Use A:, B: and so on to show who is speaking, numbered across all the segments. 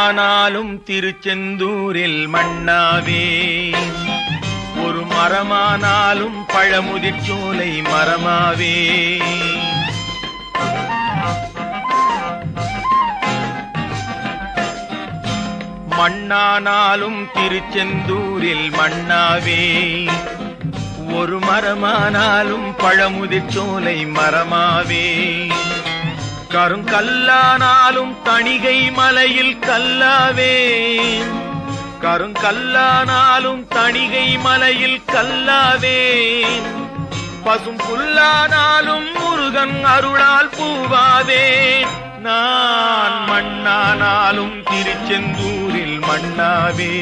A: மண்ணானாலும் திருச்செந்தூரில் மண்ணாவே, ஒரு மரமானாலும் பழமுதிர்ச்சோலை மரமாவே. மண்ணானாலும் திருச்செந்தூரில் மண்ணாவே, ஒரு மரமானாலும் பழமுதிர்ச்சோலை மரமாவே. கருங்கல்லானாலும் தணிகை மலையில் கல்லாவே, கருங்கல்லானாலும் தணிகை மலையில் கல்லாவே. பசும் புல்லானாலும் முருகன் அருளால் பூவாவே. நான் மண்ணானாலும் திருச்செந்தூரில் மண்ணாவே,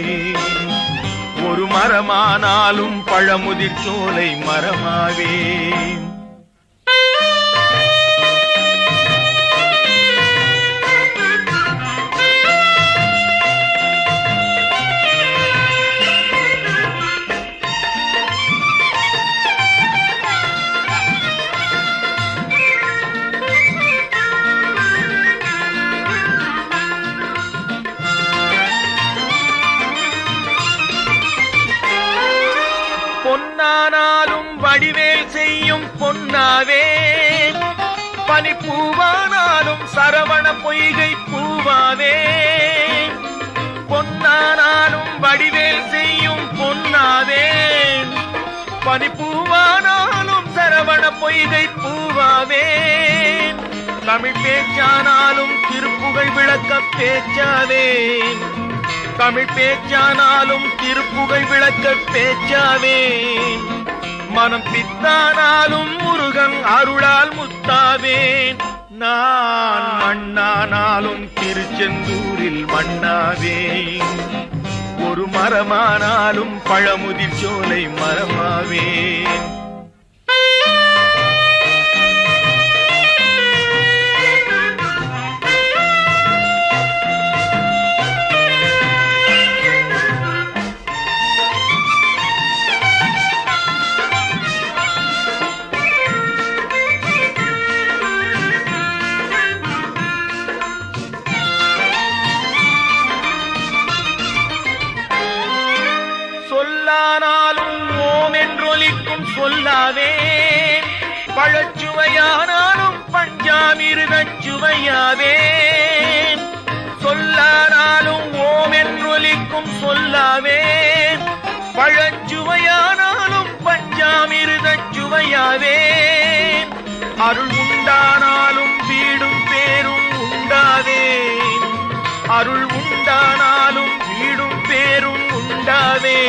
A: ஒரு மரமானாலும் பழமுதிர்ச்சோலை மரமாவே. பொன்னானாலும் வடிவேல் செய்யும் பொன்னாவே, பனிப்பூவானாலும் சரவண பொய்கை பூவாவே. பொன்னானாலும் வடிவேல் செய்யும் பொன்னாவே, பனிப்பூவானாலும் சரவண பொய்கை பூவாவே. தமிழ் பேச்சானாலும் திருப்புகழ் விளக்க பேச்சாவே, தமிழ் பேச்சானாலும் திருப்புகழ் விளக்க பேச்சாவே. மனம் பித்தானாலும் முருகன் அருளால் முத்தாவேன். நான் மண்ணானாலும் திருச்செந்தூரில் மண்ணாவே, ஒரு மரமானாலும் பழமுதிர்ச்சோலை மரமாவே. சொல்லானாலும் ஓம் என்றொலிக்கும் சொல்லாவே, பழச்சுவையானாலும் பஞ்சாமிர்தச் சுவையாவே. சொல்லானாலும் ஓம் என்றொலிக்கும் சொல்லாவே, பழச்சுவையானாலும் பஞ்சாமிர்தச் சுவையாவே. அருள் உண்டானாலும் வீடும் பேரும் உண்டாவே, அருள் உண்டானாலும் வீடும் பேரும் உண்டாவே.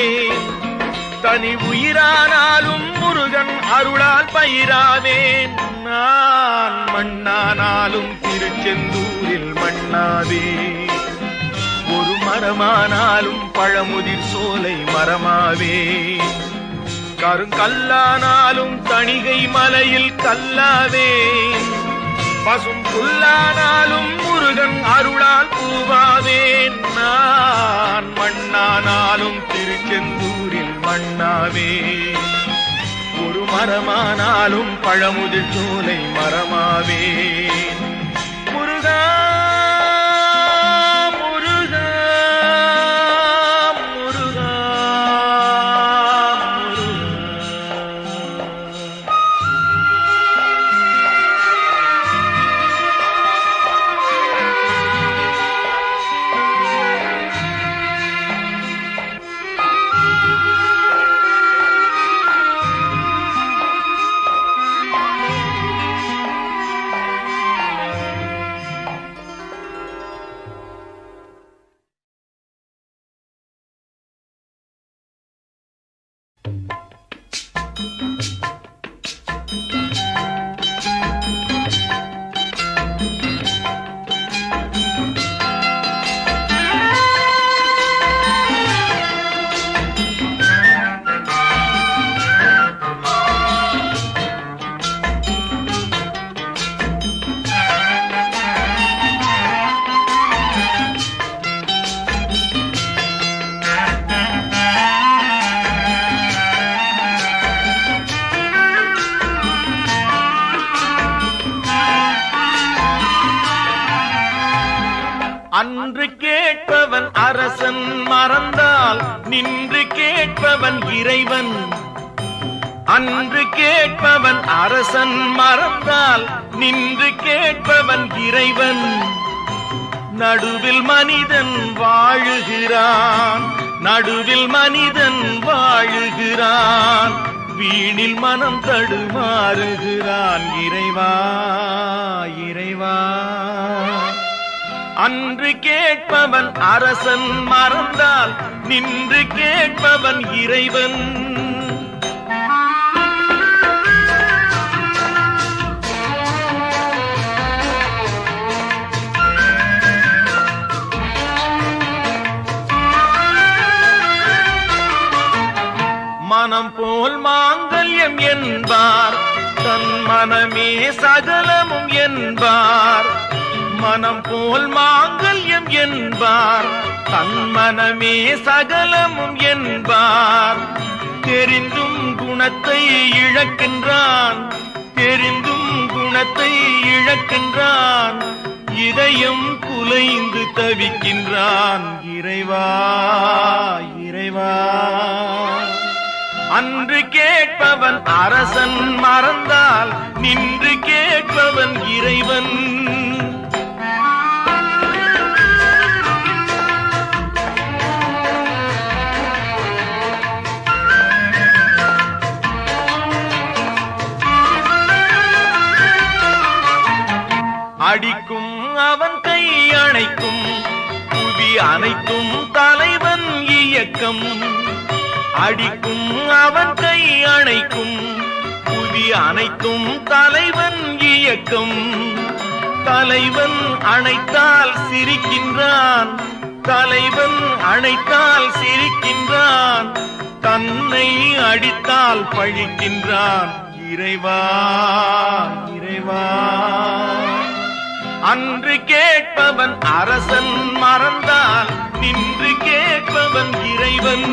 A: தனி உயிரானாலும் முருகன் அருளால் பயிராவேன். நான் மண்ணானாலும் திருச்செந்தூரில் மண்ணாவே, ஒரு மரமானாலும் பழமுதிர்ச்சோலை மரமாவே. கருங்கல்லானாலும் தணிகை மலையில் கல்லாவே, பசும் புல்லானாலும் முருகன் அருளால் பூவாவேன். நான் மண்ணானாலும் திருச்செந்தூரில் மண்ணாவே, ஒரு மரமானாலும் பழமுதிர்ச்சோலை மரமாவே. முருகா முருகா முருகா அரசன் மறந்தால் நின்று கேட்பவன் இறைவன். அன்று கேட்பவன் அரசன் மறந்தால் நின்று கேட்பவன் இறைவன். நடுவில் மனிதன் வாழுகிறான், நடுவில் மனிதன் வாழுகிறான். வீணில் மனம் தடுமாறுகிறான். இறைவா இறைவா. அன்று கேட்பவன் அரசன் மறந்தால் நின்று கேட்பவன் இறைவன். மனம் போல் மாங்கல்யம் என்பார், தன் மனமே சகலமும் என்பார். மனம் போல் மாங்கல்யம் என்பார், தன் மனமே சகலமும் என்பார். தெரிந்தும் குணத்தை இழக்கின்றான், தெரிந்தும் குணத்தை இழக்கின்றான். இதயம் குலைந்து தவிக்கின்றான். இறைவா இறைவா. அன்று கேட்பவன் அரசன் மறந்தால் நின்று கேட்பவன் இறைவன். அடிக்கும் அவன் கை அணைக்கும், புவி அனைத்தும் தலைவன் இயக்கம். அடிக்கும் அவன் கை அணைக்கும், புவி அனைத்தும் தலைவன் இயக்கம். தலைவன் அணைத்தால் சிரிக்கின்றான், தலைவன் அணைத்தால் சிரிக்கின்றான். தன்னை அடித்தால் பழிக்கின்றான். இறைவா இறைவா. அன்று கேட்பவன் அரசன் மறந்தால் நின்று கேட்பவன் இறைவன்.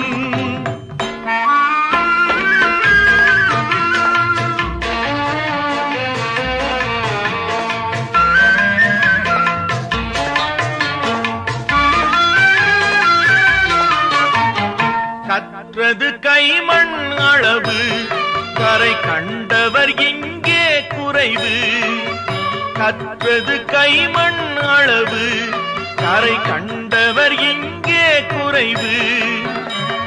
A: கற்றது கைமண் அளவு, கரை கண்டவர் இங்கே குறைவு. கற்றது கைமண் அளவு, கரை கண்டவர் இங்கே குறைவு.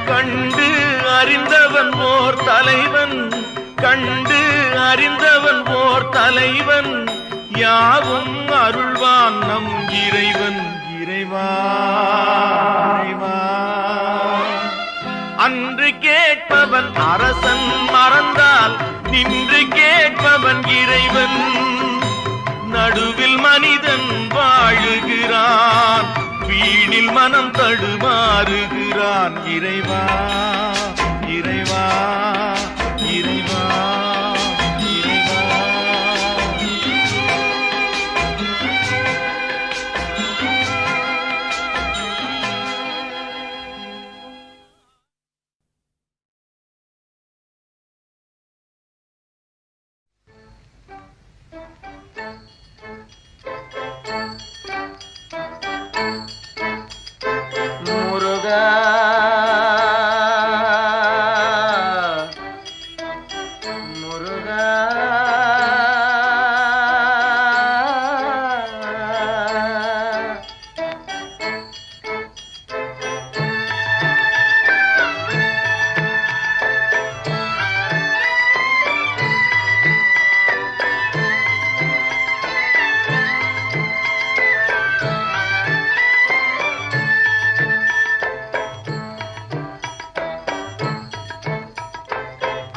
A: கண்டு அறிந்தவன் ஓர் தலைவன், கண்டு அறிந்தவன் ஓர் தலைவன். யாவும் அருள்வான் நம் இறைவன். இறைவா இறைவா. அன்று கேட்பவன் அரசன் மறந்தால் நின்று கேட்பவன் இறைவன். நடுவில் மனிதன் வாழுகிறான், வீணில் மனம் தடுமாறுகிறான். இறைவா இறைவா இறைவா இறைவா. முருகா முருகா.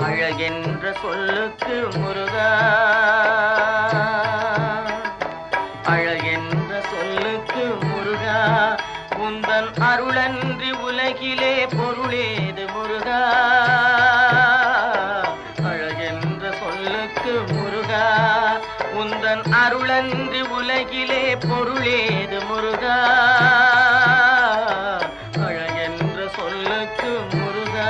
A: அழகென்ற சொல்லுக்கு முருகா, அழகென்ற சொல்லுக்கு முருகா. உந்தன் அருளன்றி உலகிலே பொருளேது முருகா. அழகென்ற சொல்லுக்கு முருகா. உந்தன் அருளன்றி உலகிலே பொருளேது முருகா. அழகென்ற சொல்லுக்கு முருகா.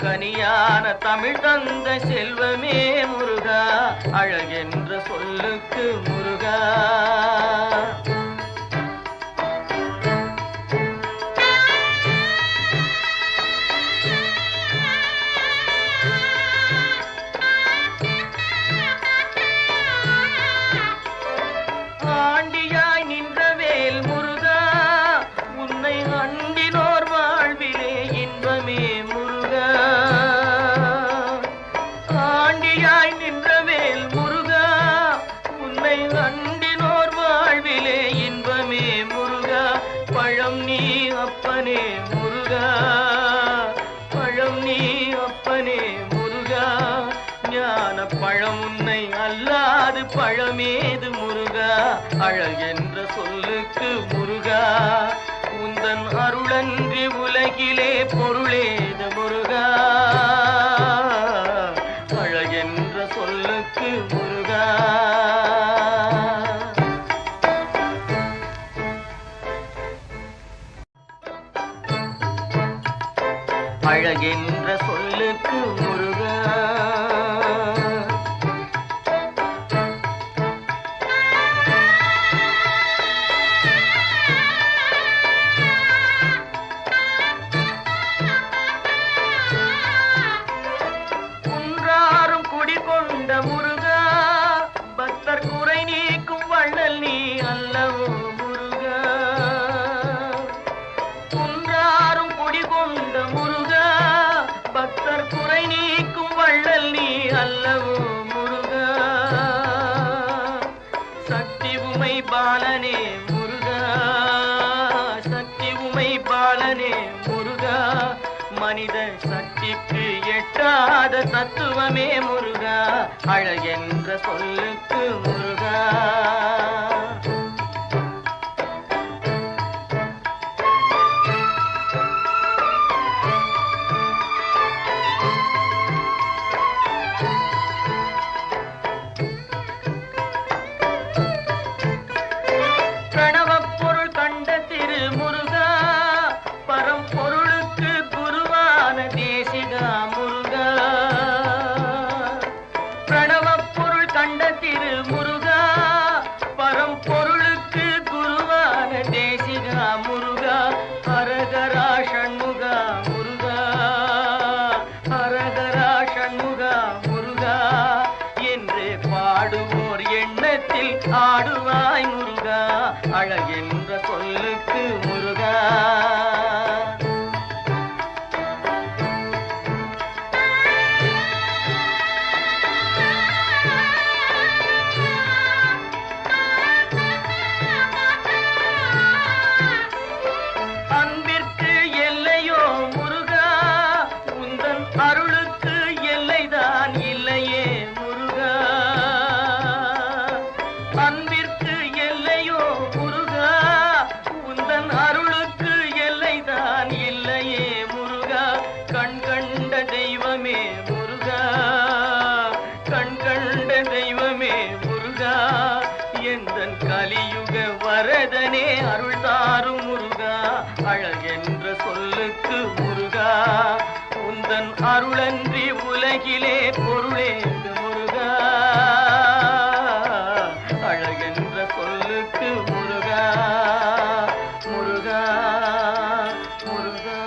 A: கனியான தமிழ் தந்த செல்வமே முருகா, அழகென்ற சொல்லுக்கு முருகா. ஆண்டியாய் நின்றவேல் முருகா, உன்னை அண்டினோர் வாழ்விலே இன்பமே முருகா. ஆண்டியாய் நின்றவேல் முருகா, உன்னை அண்டினோர் வாழ்விலே இன்பமே முருகா. பழம் நீ அப்பனே முருகா, பழம் நீ அப்பனே முருகா. ஞான பழம் உன்னை அல்லாது பழமேது முருகா, அழகென்ற சொல்லுக்கு முருகா. உந்தன் அருளன்றி உலகிலே பொருளேது முருகா, அழகென்ற சொல்லுக்கு முருகா. அழகென்ற சொல்லுக்கு முருகா. குன்றாரும் குடிகொண்ட முருகா, பக்தர் குறை நீக்கும் வள்ளல் நீ அல்லவோ முருகா. குன்றாரும் குடிகொண்ட முருகா, பக்தர் குறை நீக்கும் வள்ளல் நீ அல்லவோ முருகா. சக்தி உமை பாலனே முருகா, சக்தி உமை பாலனே முருகா. மனித சக்திக்கு எட்டாத தத்துவமே முருகா, அழகென்ற சொல்லுக்கு முருகா. பிரணவப் பொருள் கண்ட திரு முருகா, பரம்பொருளுக்கு குருவான தேசிகா முருகா. பிரணவப் பொருள் கண்ட திரு முருகா, பரம்பொருளுக்கு குருவான தேசிகா முருகா. ஹரஹரா ஷண்முகா முருகா, ஹரஹரா ஷண்முகா முருகா என்று பாடுவோர் எண்ணத்தில் ஆடுவாய் முருகா, அழகென்ற சொல்லுக்கு முருகா. அன்பிற்கு எல்லையோ முருகா, உந்தன் அருளுக்கு எல்லைதான் இல்லையே முருகா. அன்பிற்கு எல்லையோ முருகா, உந்தன் அருளுக்கு எல்லைதான் இல்லையே முருகா. கண் கண்ட தெய்வமே முருகா, கண் கண்ட தெய்வமே முருகா. எந்தன் கலியுக வரதனே அருள் தாரும் முருகா, அழகென்ற சொல்லுக்கு முருகா. உந்தன் அருளன்றி உலகிலே பொருளேது முருகா, அழகென்ற சொல்லுக்கு முருகா. முருகா முருகா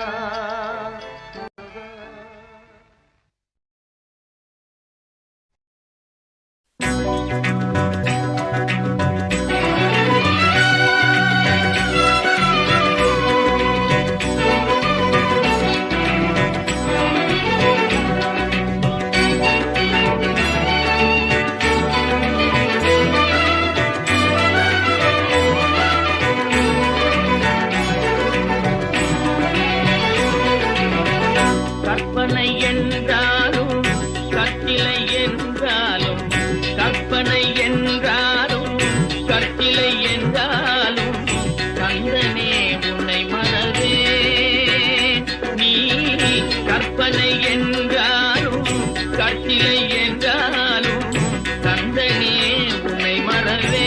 A: கற்பனை என்றாலும் கட்டிலை என்றாலும், கற்பனை என்றாலும் கட்டிலை என்றாலும், கந்தனே உன்னை மறவே. நீ கற்பனை என்றாலும் கட்டிலை என்றாலும், கந்தனே உன்னை மறவே.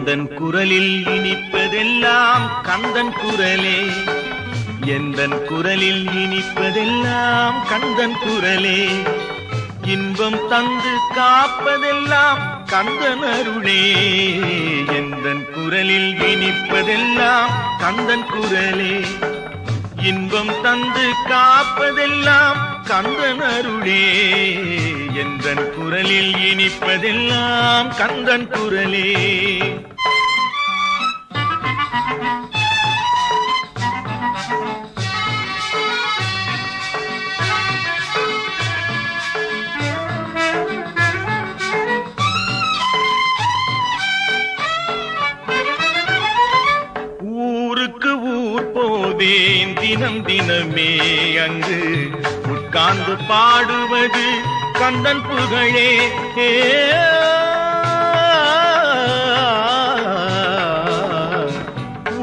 A: எந்தன் குரலில் இனிப்பதெல்லாம் கந்தன் குரலே, எந்தன் குரலில் இனிப்பதெல்லாம் கந்தன் குரலே, இன்பம் தந்து காப்பதெல்லாம் கந்தன் அருளே, எந்தன் குரலில் இனிப்பதெல்லாம் கந்தன் குரலே, இன்பம் தந்து காப்பதெல்லாம் கந்தன் அருளே, எந்தன் குரலில் இனிப்பதெல்லாம் கந்தன் குரலே. தினம் தினமே அங்கு உட்கார்ந்து பாடுவது கந்தன் புகழே,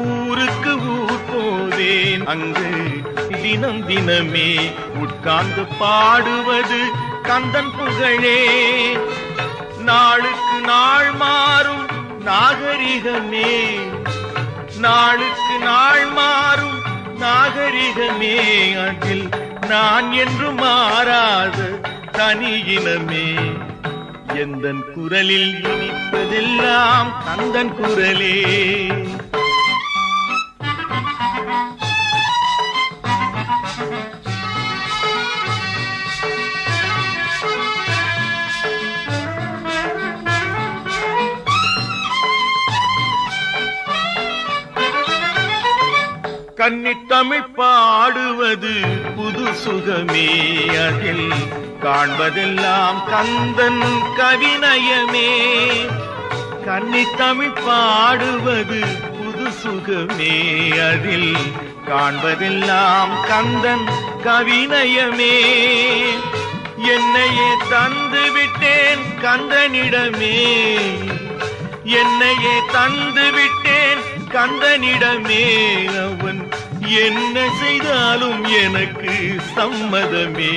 A: ஊருக்கு ஊர் போவேன் அங்கு தினம் தினமே உட்கார்ந்து பாடுவது கந்தன் புகழே, நாளுக்கு நாள் மாறும் நாகரிகமே, நாளுக்கு நாள் மாறும் நாகரிகமே, அதில் நான் என்று மாறாத தனியினமே, எந்தன் குரலில் இனிப்பதெல்லாம் கந்தன் குரலே. கன்னித்தமிழ் பாடுவது புது சுகமே, அதில் காண்பதெல்லாம் கந்தன் கவிநயமே, கன்னித்தமிழ் பாடுவது புது சுகமே, அதில் காண்பதெல்லாம் கந்தன் கவிநயமே, என்னையே தந்து விட்டேன் கந்தனிடமே, என்னையே தந்து விட்டேன் கந்தனிடமே, அவன் என்ன செய்தாலும் எனக்கு சம்மதமே,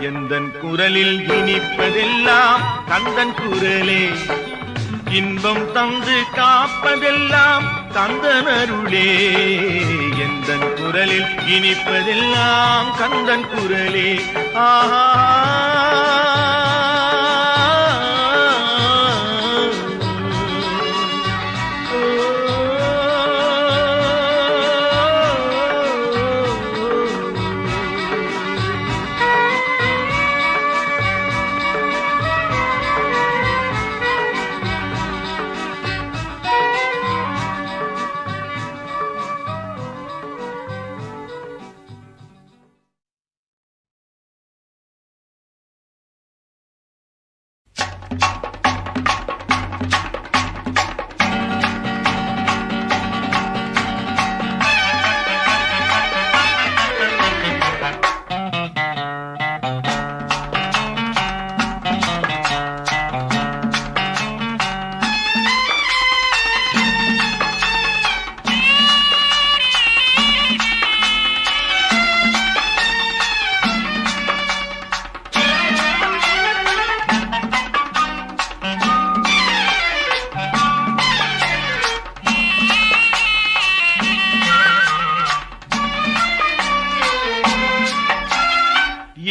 A: எந்தன் குரலில் இனிப்பதெல்லாம் கந்தன் குரலே, இன்பம் தந்து காப்பதெல்லாம் கந்தன் அருளே, எந்தன் குரலில் இனிப்பதெல்லாம் கந்தன் குரலே. ஆஹா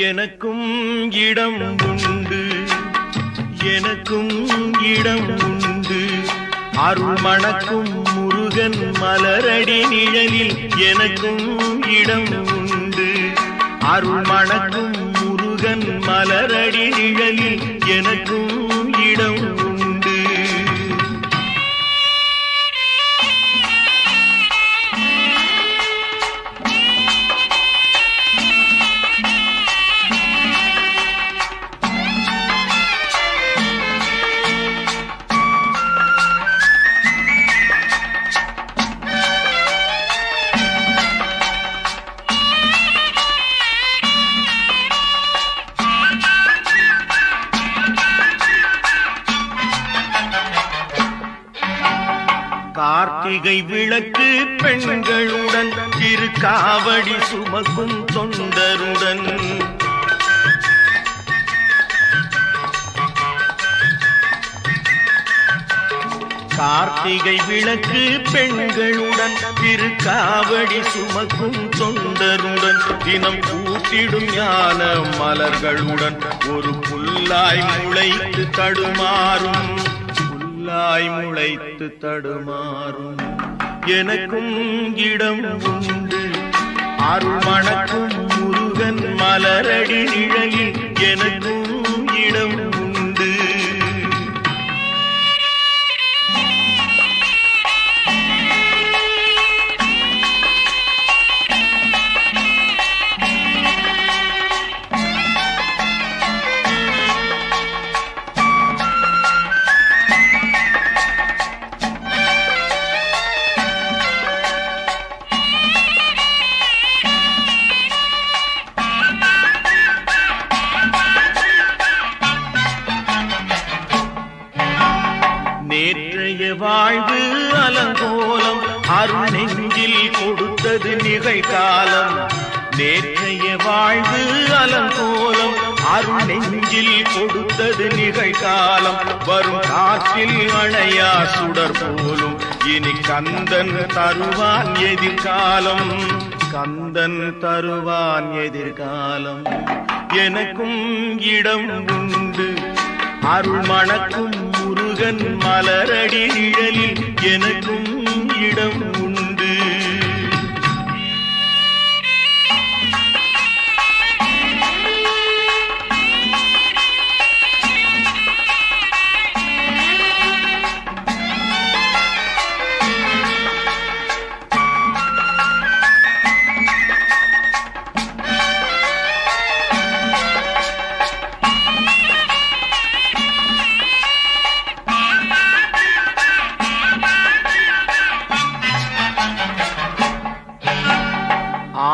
A: எனக்கும் இடம் உண்டு, எனக்கும் இடம் உண்டு, அருள் மணக்கும் முருகன் மலரடி நிழலில் எனக்கும் இடம் உண்டு, அருள் மணக்கும் முருகன் மலரடி நிழலில் எனக்கும் இடம் உண்டு. கார்த்திகை விளக்கு பெண்களுடன் திருக்காவடி சுமக்கும் தொண்டருடன் கார்த்திகை விளக்கு பெண்களுடன் திருக்காவடி சுமக்கும் தொண்டருடன் தினம் கூட்டிடும் ஞான மலர்களுடன் ஒரு புல்லாய் முளைத்து தடுமாறும் எனக்கும் இடம் உண்டு அருள் மணக்கும் முருகன் மலரடி நிழலில் எனக்கும் இடம் உண்டு. நேற்றைய வாழ்வு அலங்கோலம் அருள் நெஞ்சில் கொடுத்தது நிகழ்காலம். நேற்றைய வாழ்வு அலங்கோலம் அருள் நெஞ்சில் கொடுத்தது நிகழ்காலம். வரும் காற்றில் அணையா சுடர் போலும் இனி கந்தன் தருவான் எதிர்காலம். எனக்கும் இடம் உண்டு அருள் மணக்கும் முருகன் மலரடி நிழலில் எனக்கும் இடம் உண்டு.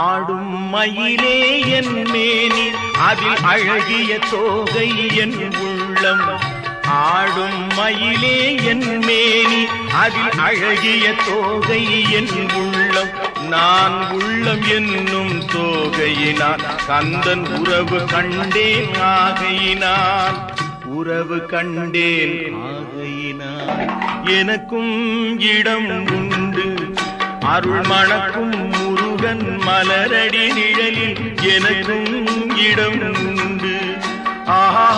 A: ஆடும் மயிலே என் மேனி அதில் அழகிய தோகை என் உள்ளம். ஆடும் மயிலே என் மேனி அதில் அழகிய தோகை என் உள்ளம். நான் உள்ளம் என்னும் தோகையினால் கந்தன் உறவு கண்டேன் ஆகையினால் எனக்கும் இடம் உண்டு அருள் மணக்கும் முருகன் மலரடி நிழலில் எனக்கும் இடம் உண்டு. ஆஹா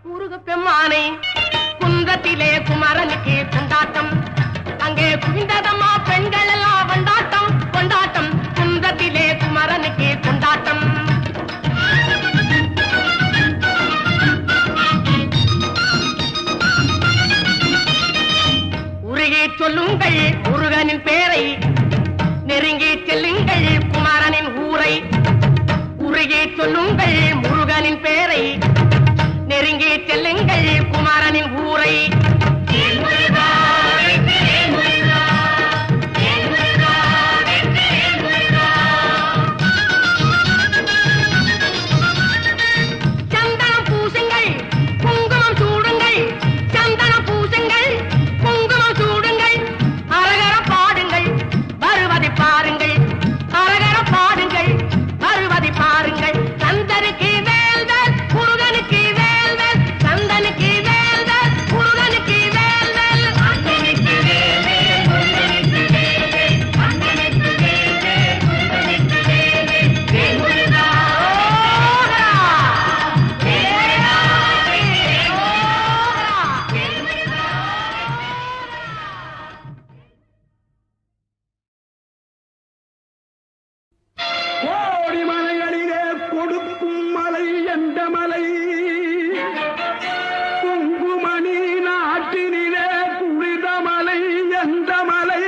B: முருகப்பெம்மானை குன்றத்திலே குமரனுக்கு கொண்டாட்டம். அங்கே குவிந்ததம்மா பெண்கள் எல்லாம் கொண்டாட்டம் கொண்டாட்டம். குன்றத்திலே குமரனுக்கு கொண்டாட்டம். உருகி சொல்லுங்கள் முருகனின் பேரை, நெருங்கி செல்லுங்கள் குமரனின் ஊரை. உருகி சொல்லுங்கள் முருகனின் பேரை, நெருங்கி செல்லுங்கள் குமரனின் ஊரை. சந்தனம் பூசுங்கள் குங்குமம் சூடுங்கள், சந்தனம் பூசுங்கள் குங்குமம் சூடுங்கள். அரகர பாடுங்கள் வருவதை பாருங்கள், அரகர பாடுங்கள் வருவதை பாருங்கள்.
C: எந்த மலை குங்குமணி நாட்டினிலே குளிர்ந்த மலை எந்த மலை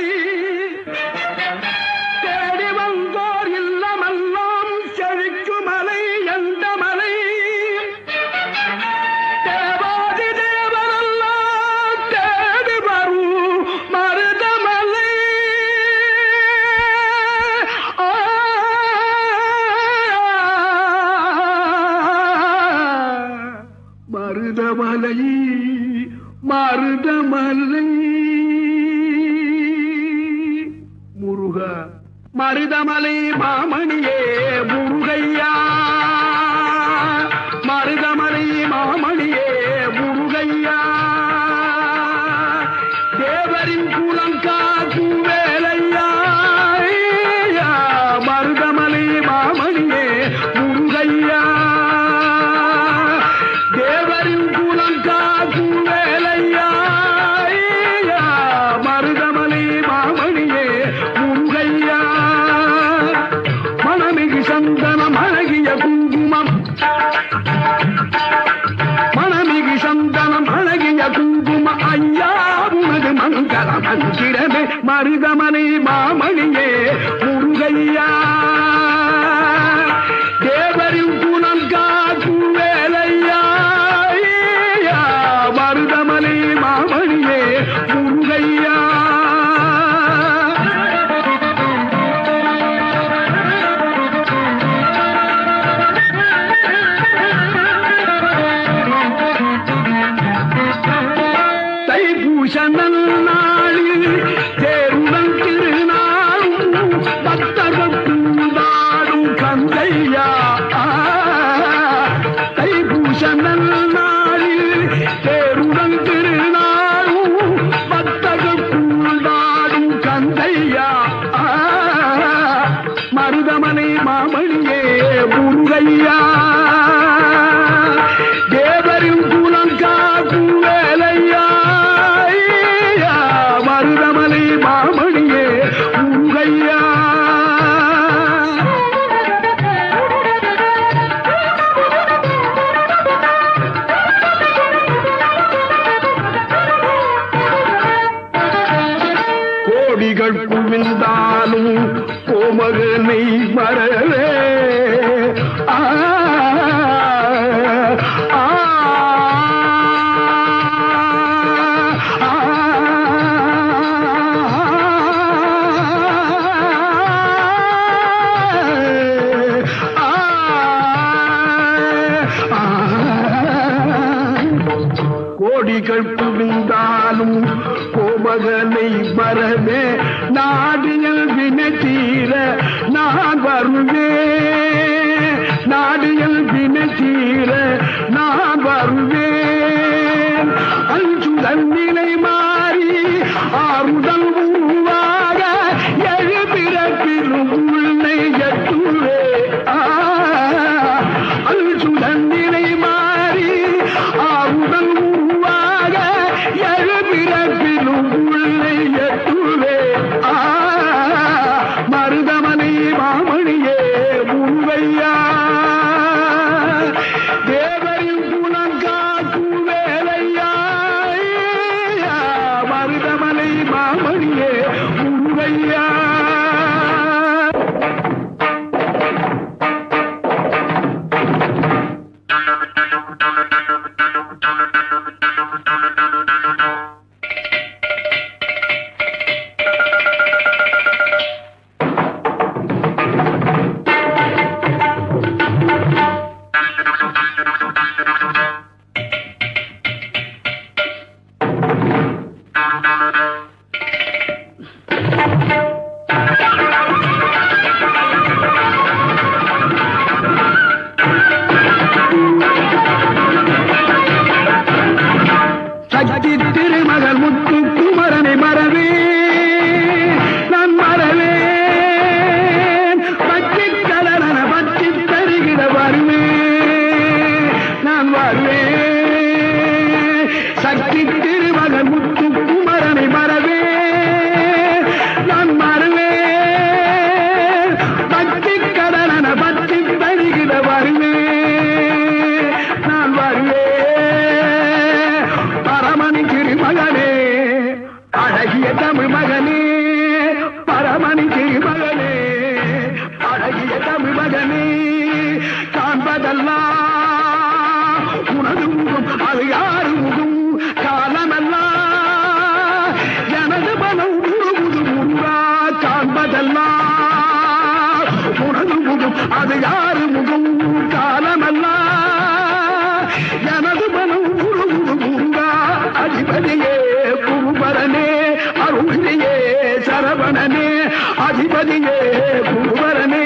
C: தேடி வந்தோர் இல்லமெல்லாம் செழிக்கும் மலை எந்த மலை தேவாதி தேவரெல்லாம் தேடி வரும் மருதமலை மருதமலை மருதமலை முருகா மருதமலை மாமணியே முருகையா மருதமலை மாமணியே முருகையா தேவரின் குலங்காக்கும் வேலையா மருதமலை மாமணியே முருகையா தேவரின் குலங்காக்கும் வேலையா மருதமலை மாமணியே முருகையா மனமிகு சந்தனம் அழகிய குங்குமம் மனமிகு சந்தனம் அழகிய குங்கும ஐயா உனது மங்கள மந்திரமே மருதமலை மாமணியே முருகையா தேவரின் குணம் காக்கும் வேலையா மருதமலை மாமணியே முருகையா தைப்பூசனல் நாளில் தேருடன் திருநாளும் பக்தர்கள் கூடாடும் கந்தையா தைப்பூசனல் நாளில் தேருடன் திருநாளும் பக்தர்கள் கூடாடும் கந்தையா மருதமலை மாமணியே முருகையா தேவரின் குலம் காக்கும் வேலையா மருதமலை மாமணியே முருகையா கோடிகள் குவிந்தாலும் கோமகனை மறவே கோடிகள் குவிந்தாலும் கோமகனை மறவே நாடியல் வினை தீர நான் வருவேன் காண்பதெல்லாம் உனது முகம் அது யாரு முகம் காலமெல்லாம் எனது மனம் முழுமுது முருகா காண்பதெல்லாம் உனது முகம் அது யாரு முகம் காலமெல்லாம் எனது மனம் முழுமுது முருகா அதிபதியே குருபரனே அருளியே சரவணனே அதிபதியே குருபரனே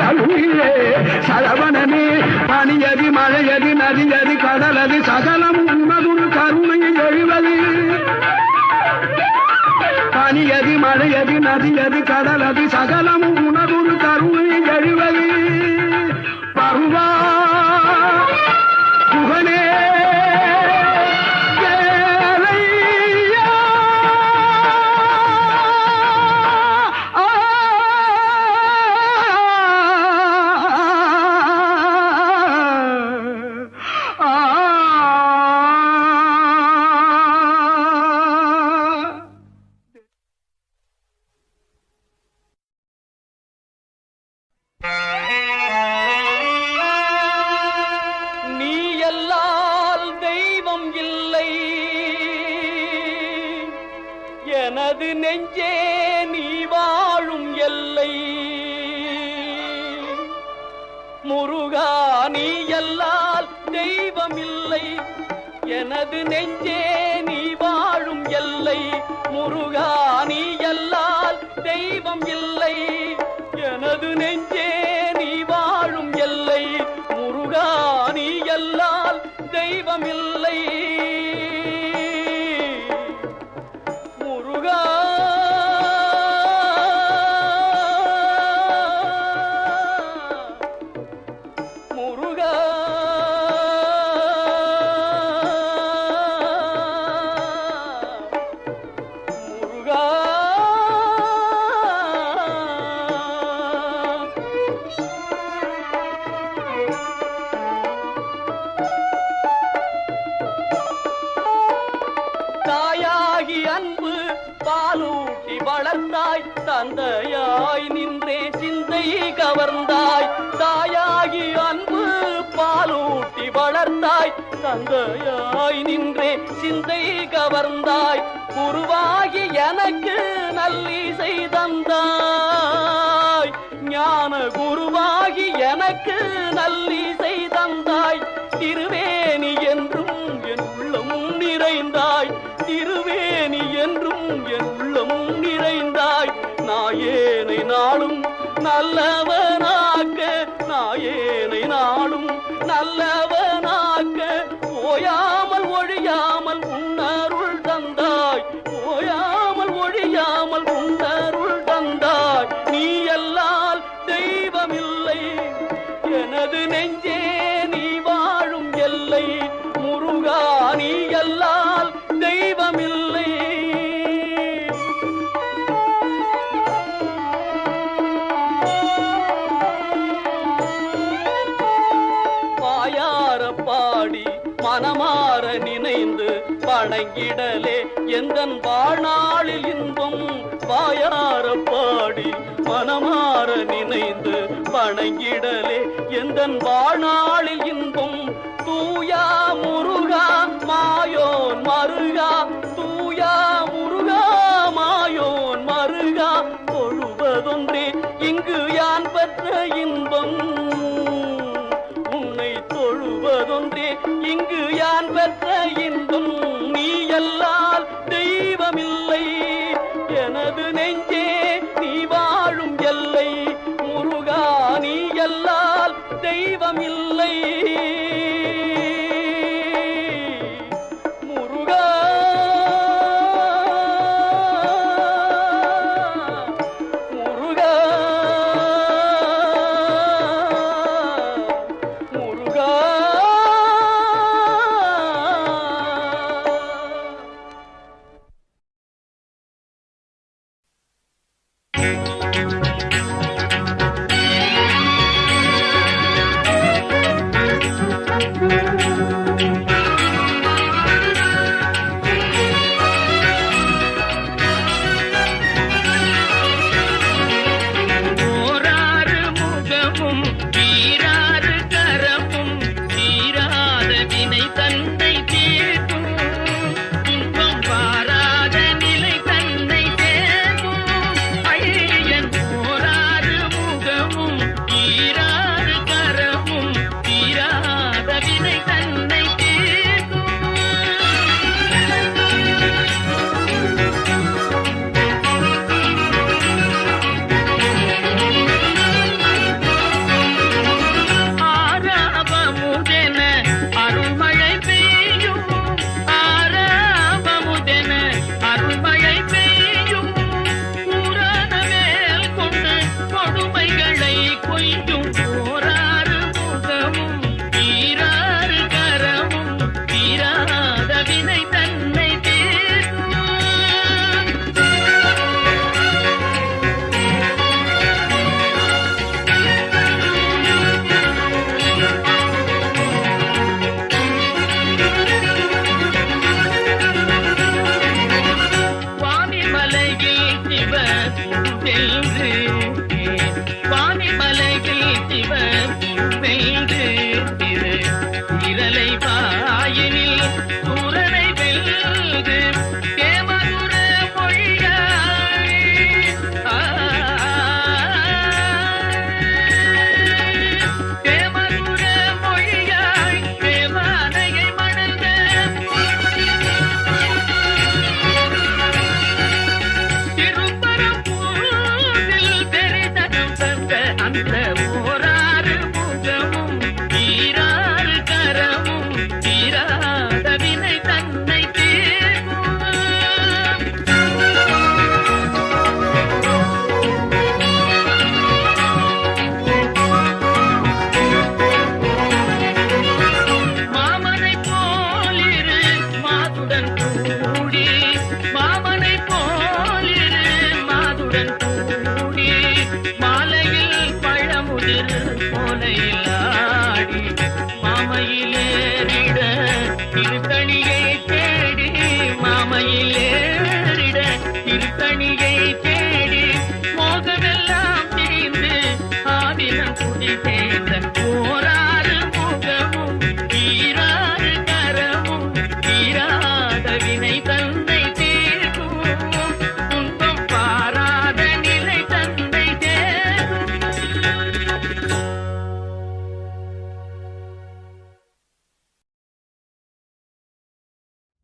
C: அருளியே சரவணனே பனியதி மழையதி நதியதி கடலதி சகலம் உனதுரு கருணையில் எழுவது பனியதி மழையதி நதியதி கடலதி சகலம் உனதுரு கருணையில் எழுவது பருவா புகழே
A: எனது நெஞ்சே நீ வாழும் எல்லை முருகா நீ அல்லால் தெய்வமில்லை எனது நெஞ்சே நீ வாழும் எல்லை முருகா நீ அல்லால் தெய்வம் இல்லை எனது நெஞ்சே நீ வாழும் எல்லை முருகா நீ அல்லால் தெய்வமில்லை பாலூட்டி வளர்ந்தாய் தந்தையாய் நின்றே சிந்தை கவர்ந்தாய் தாயாகி அன்பு பாலூட்டி வளர்ந்தாய் தந்தையாய் நின்றே சிந்தை கவர்ந்தாய் குருவாகி எனக்கு நல்லிசை தந்தாய் ஞான குருவாகி எனக்கு நல்லிசை தந்தாய் திருவேணி என்றும் என் உள்ளம் நிறைந்தாய் திருவேணி என்றும் என் உள்ளம் நிறைந்தாய் நாயேனை நாளும் நல்லவனாக்க நாயேனை நாளும் நல்லவனாக்க ஓயாமல் ஒழியாமல் உன்னருள் தந்தாய் ஓயாமல் ஒழியாமல் உன்னருள் தந்தாய் நீ அல்லால் தெய்வமில்லை எனது நெஞ்சே நீ வாழும் எல்லை முருகா நீ அல்லால் தெய்வமில்லை வாயார பாடி மனமாற நினைந்து வணங்கிடலே எந்தன் வாழ்நாளில் இன்பம் வாயார பாடி மனமாற நினைந்து வணங்கிடலே எந்தன் வாழ்நாளில் இன்பம் தூயா முருகா மாயோன் மருகா தூயா முருகா மாயோன் மருகா தொழுவதொன்றே இங்கு யான் பெற்ற இன்பம் உன்னை தொழுவதொன்றே இங்கு யான் பெற்ற இன்பம் நீ அல்லால் தெய்வமில்லை எனது நெஞ்சே நீ வாழும் எல்லை முருகா நீ அல்லால் தெய்வமில்லை முருகா முருகா முருகா கொஞ்சம் போராறு முகமும் தீராறு கரமும் தீராத வினை தன்னை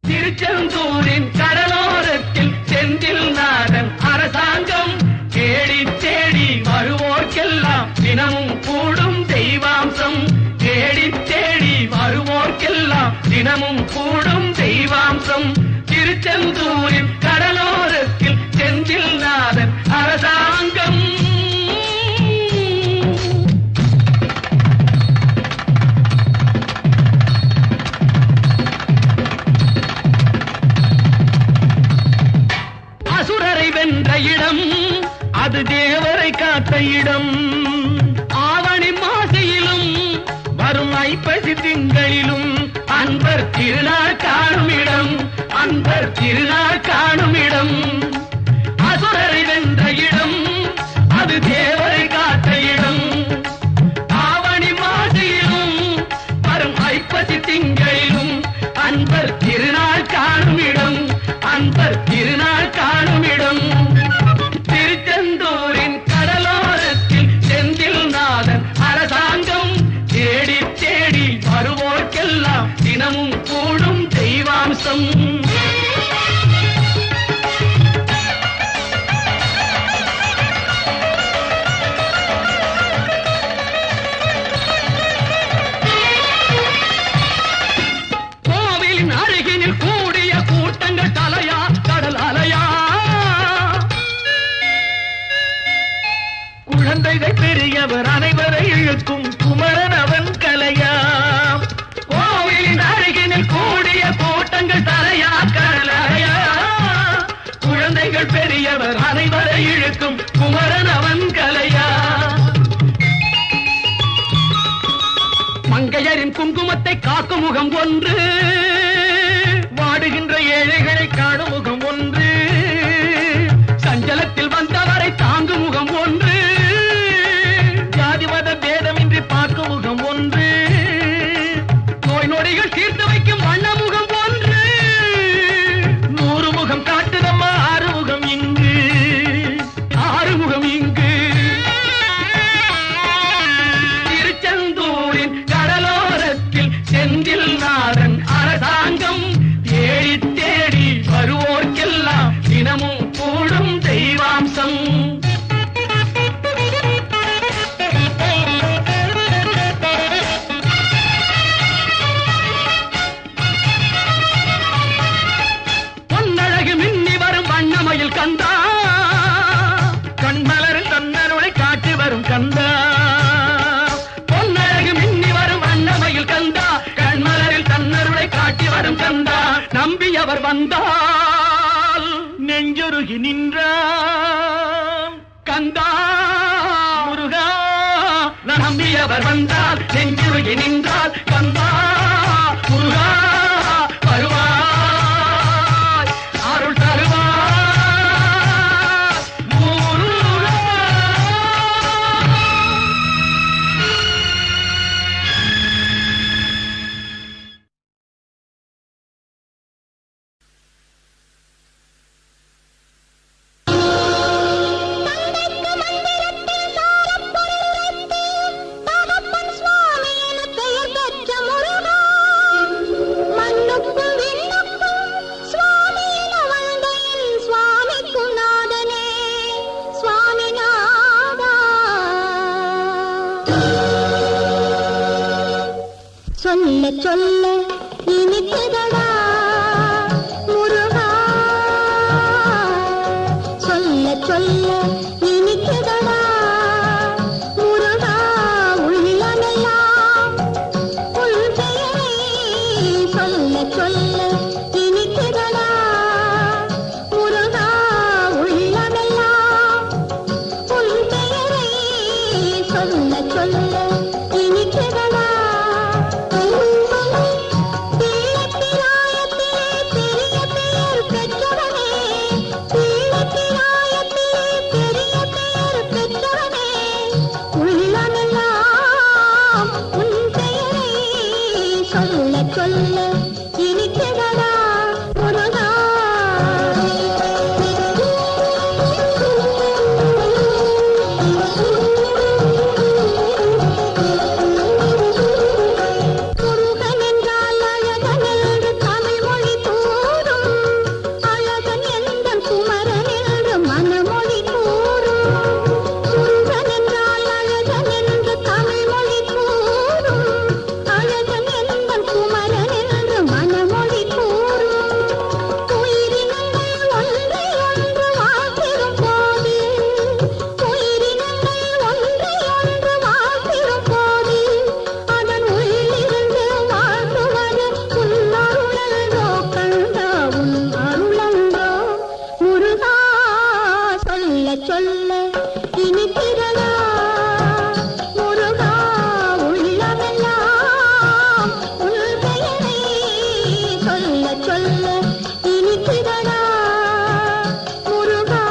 C: திருச்செந்தூரின் கடலோரத்தில் செந்தில் நாதன் அரசாங்கம் தேடி தேடி வருவோர்க்கெல்லாம் தினமும் கூடும் தெய்வாம்சம் தேடி தேடி வருவோர்க்கெல்லாம் தினமும் கூடும் தெய்வாம்சம் திருச்செந்தூரின் கடலோரத்தில் செந்தில் நாதன் அரசாங்கம் வென்ற இடம் அது தேவரை காத்த இடம் ஆவணி மாசையிலும் வரும் ஐப்பசி திங்களிலும் அன்பர் திருநாள் காணும் இடம் அன்பர் திருநாள் காணும் இடம் அசுரரை வென்ற இடம் அது தேவரை காத்த இடம் ஆவணி மாசையிலும் வரும் ஐப்பசி திங்களிலும் அன்பர் திருநாள் காணும் இடம் அன்பர் திருநாள் காணும் இடம் திருச்செந்தூரின் கடலோரத்தில் செந்தில் நாதன் அரசாங்கம் தேடி தேடி வருவோர்க்கெல்லாம் தினமும் கூடும் தெய்வாம்சம் கோவிலின் அருகினில் கூடிய கூட்டங்கள் தலையா கடல் அலையா குழந்தைகள் பெரியவர் அனைவரை இழுக்கும் குமரன் அவன் கலையா கோவிலின் அருகினில் கூடிய கூட்டங்கள் தலையா கடல் அலையா குழந்தைகள் பெரியவர் அனைவரை இழுக்கும் குமரன் அவன் கலையா மங்கையரின் குங்குமத்தை காக்கும் முகம் ஒன்று வாடுகின்ற ஏழைகளை காணும் முகம் ஒன்று சஞ்சலத்தில் வந்தவரை தாங்கும் முகம் ஒன்று ஜாதிமத பேதமின்றி பார்க்கும் முகம் ஒன்று நோய் நொடிகள் தீர்த்து வைக்கும் வண்ண முகம் ஒன்று 100 முகம் காட்டுதம்மா ஆறுமுகம் இங்கு ஆறுமுகம் இங்கு திருச்செந்தூரின் கடலோரத்தில் செந்தில் நாதன்
A: அவர் வந்தால் நெஞ்சொருகி நின்றான் கந்தா முருகா நம்பியவர் வந்தால் நெஞ்சுருகி நின்றால் கந்தா முருகா வருவாய் அருள் தருவாய் முருகா.
D: சொல்ல சொல்ல இனிக்குதடா முருகா சொல்ல சொல்ல இனிக்குதடா முருகா உள்ளமெல்லாம் உன் பெயரை சொல்ல சொல்ல இனிக்குதடா முருகா உள்ளமெல்லாம் உன் பெயரை சொல்ல சொல்ல இனிக்குதடா. சொல்ல இனிக்குதடா முருகா. முருகன் என்றால் அழகன் என்று தமிழ் மொழி கூறும் அழகன் எந்தன் குமரன் என்று மனமொழி கூறும். முருகன் என்றால் அழகன் என்று தமிழ் மொழி கூறும் அழகன் எந்தன் குமரன் என்று மனமொழி கூறும். உயிரினங்கள் ஒன்றை ஒன்று வாழ்த்திடும் போது உயிரினங்கள் ஒன்றை ஒன்று வாழ்த்திடும் போது அதன் உள்ளிருந்து வாழ்த்துவது உன் அருளன்றோ கண்டா உன் அருளன்றோ முருகா. சொல்ல சொல்ல இனிக்கிறதா முருகா உள்ளமெல்லாம் உன் பெயரை சொல்ல சொல்ல இனிக்கிறதா முருகா.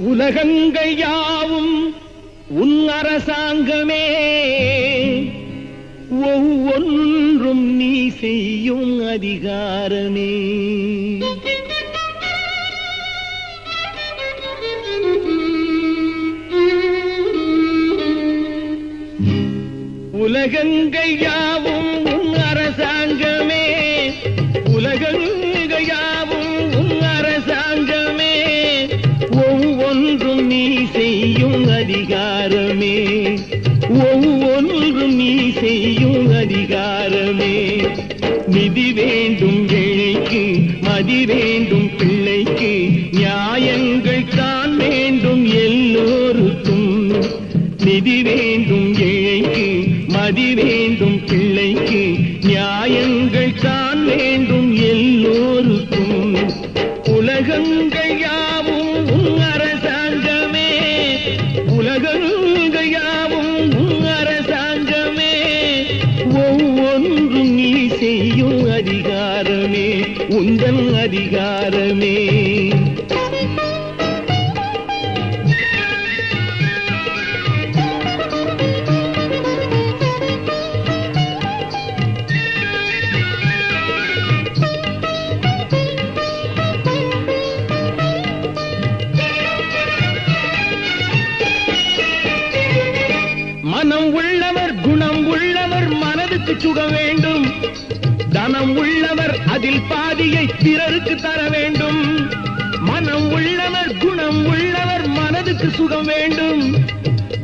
A: உலகங்கள் யாவும் உன் அரசாங்கமே ஒவ்வொன்றும் நீ செய்யும் அதிகாரமே. உலகங்கள் யாவும் உன் அரசாங்கமே உலகங்கள் யாவும் உன் அரசாங்கமே ஒவ்வொன்றும் நீ செய்யும் அதிகாரமே ஒவ்வொன்றும் நீ செய்யும் அதிகாரமே. நிதி வேண்டும் ஏழைக்கு மதி வேண்டும் பிள்ளைக்கு நியாயங்கள் தான் வேண்டும் எல்லோருக்கும். நிதி வேண்டும் ஏழைக்கு மதி வேண்டும் பிள்ளைக்கு நியாயங்கள் தான் வேண்டும் எல்லோருக்கும். உலகங்கள் யாவும் உன் அரசாங்கமே உலகங்கள் யாவும் உன் அரசாங்கமே ஒவ்வொன்றும் நீ செய்யும் அதிகாரமே உந்தன் அதிகாரமே. மனம் உள்ளவர் குணம் உள்ளவர் மனதுக்கு சுட வேண்டும். தனம் உள்ளவர் அதில் பாதியை பிறருக்கு தர வேண்டும். மனம் உள்ளவர் குணம் உள்ளவர் மனதுக்கு சுகம் வேண்டும்.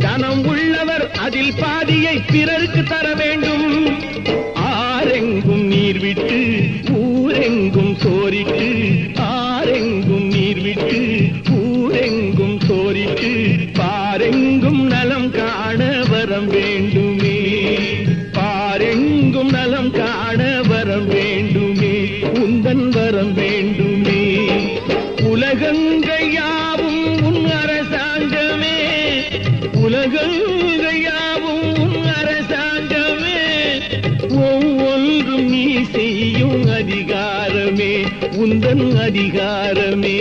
A: தனம் உள்ள
C: அதில் பாதியை பிறருக்கு தர வேண்டும். ஆரெங்கும் நீர் விட்டு ஊரெங்கும் சோரிட்டு, ஆரெங்கும் நீர் விட்டு ஊரெங்கும் சோரிட்டு, பாரெங்கும் நலம் காண வரம் வேண்டுமே, பாரெங்கும் நலம் காண வரம் வேண்டுமே, உந்தன் வரம் வேண்டுமே. உலகங்கள் யாவும் உன் அரசாங்கமே, உலகங்கள் யாவும் உன் அரசாங்கமே, ஒவ்வொன்றும் நீ செய்யும் அதிகாரமே, உந்தன் அதிகாரமே.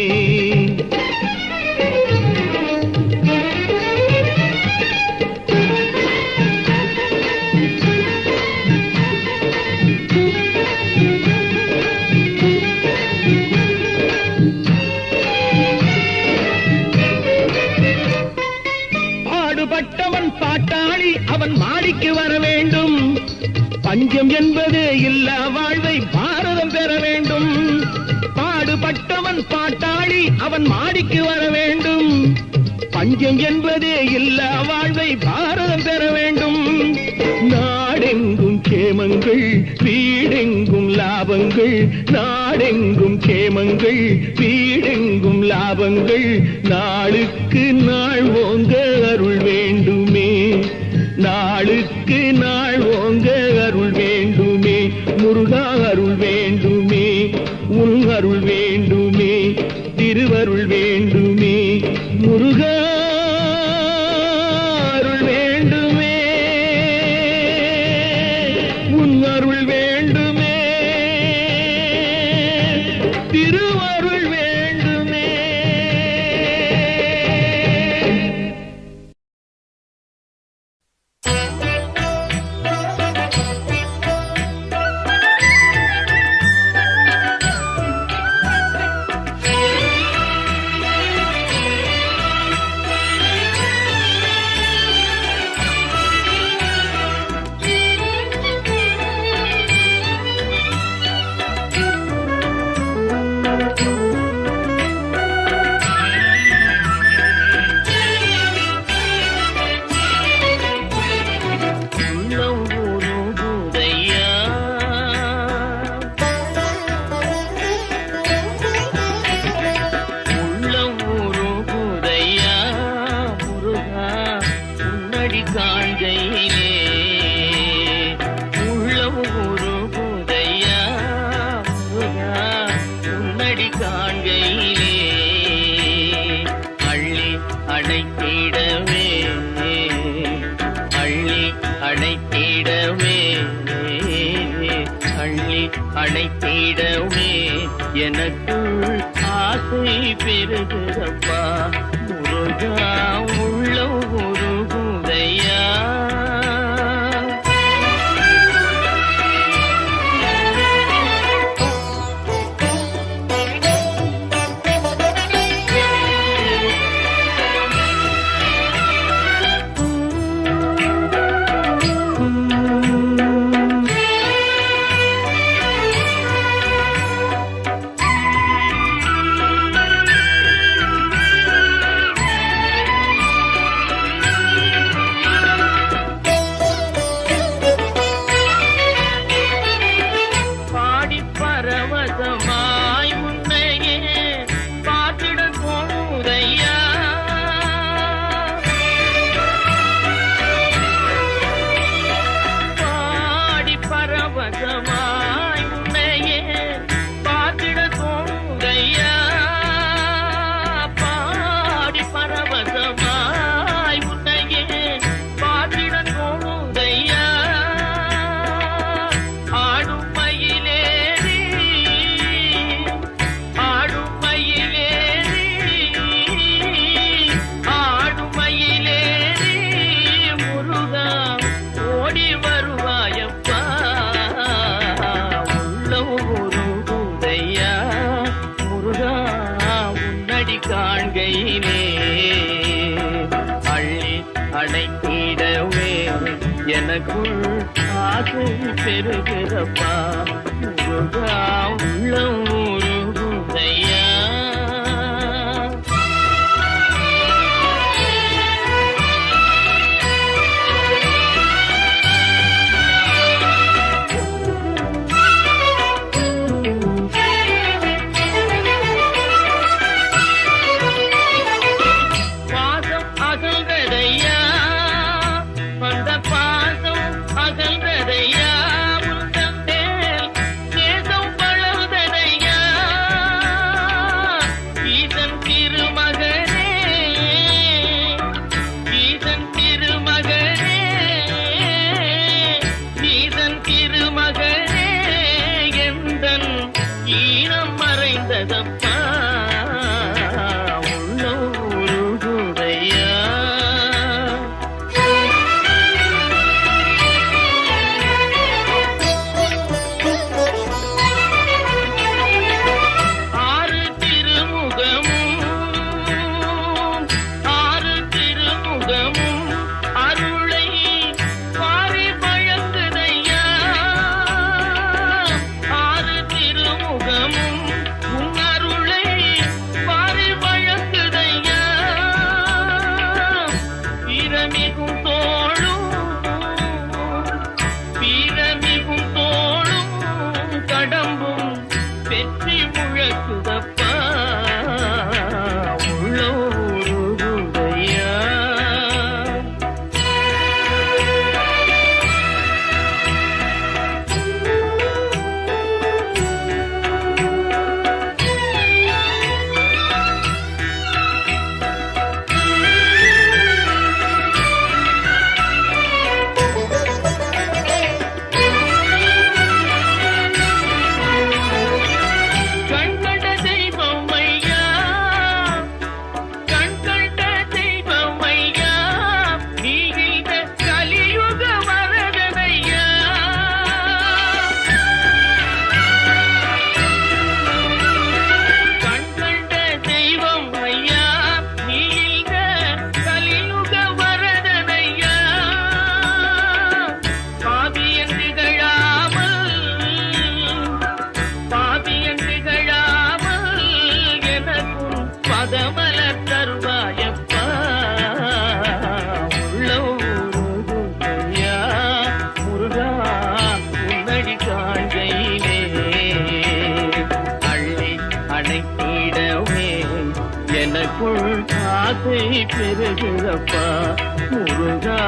C: பாடுபட்டவன் பாட்டாளி அவன் மாடிக்கு வர வேண்டும். பஞ்சம் என்பதே இல்லா வாழ்வை பாரதம் பெற வேண்டும். பாடுபட்டவன் பாட்டாளி அவன் மாடிக்கு வர வேண்டும். பஞ்சம் என்பதே இல்லா வாழ்வை பாரதம் பெற வேண்டும். நாடெங்கும் கேமங்கள் வீடெங்கும் லாபங்கள், நாடெங்கும் கேமங்கள் வீடெங்கும் லாபங்கள், நாளுக்கு நாள் ஓங்க அருள் வேண்டுமே, நாளுக்கு நாள் ஓங்க அருள் வேண்டுமே, முருகா அருள் வேண்டுமே, உன் அருள் வேண்டுமே, திருவருள் வேண்டுமே, முருகா அருள் வேண்டுமே, உன் அருள் வேண்டுமே, திருவருள் வேண்டுமே.
A: அழைத்திடவே எனக்குள் ஆசை பெருகுதப்பா, முருகா உள்ள உருகுதையா. எனக்குள் ஆசை பெருகிறப்பா, முருகா உள்ள உருகுதையா. மறைந்ததப்பா உள்ளம் உருகுதையா. எனக்குள் ஆசை பெருகிறப்பா முருகா